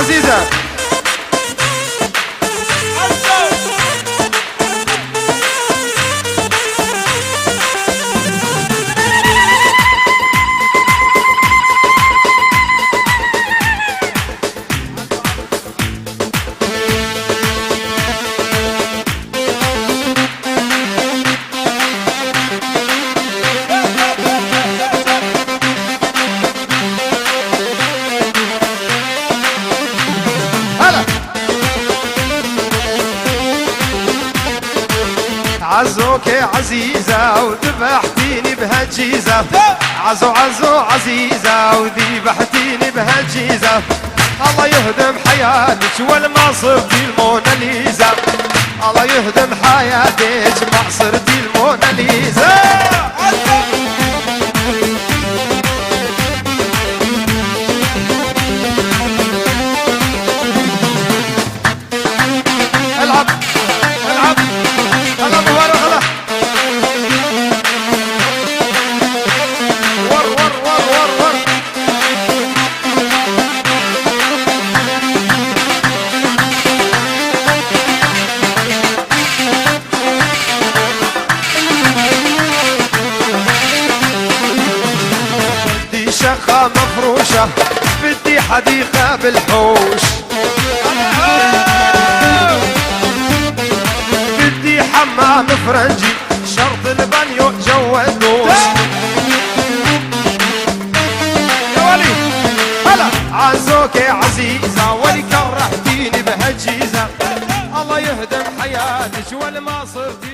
عزيزة. عزوك يا عزيزة وذبحتيني بهالجيزة، عزو عزو عزيزة وذبحتيني بهالجيزة. الله يهدم حياتك والما صرتي الموناليزا، الله يهدم حياتك ما صرتي الموناليزا. العب العب العب ورا ور ور ور ور ور. بدي شقة مفروشة، بدي حديقة بالحوش، بدي حمام فرنجي شرط البانيو جوا الدوش. يا ولي هلا عزوك يا عزيزة ولي كرهتيني بهالجيزة، الله يهدم حياتك والما صرتي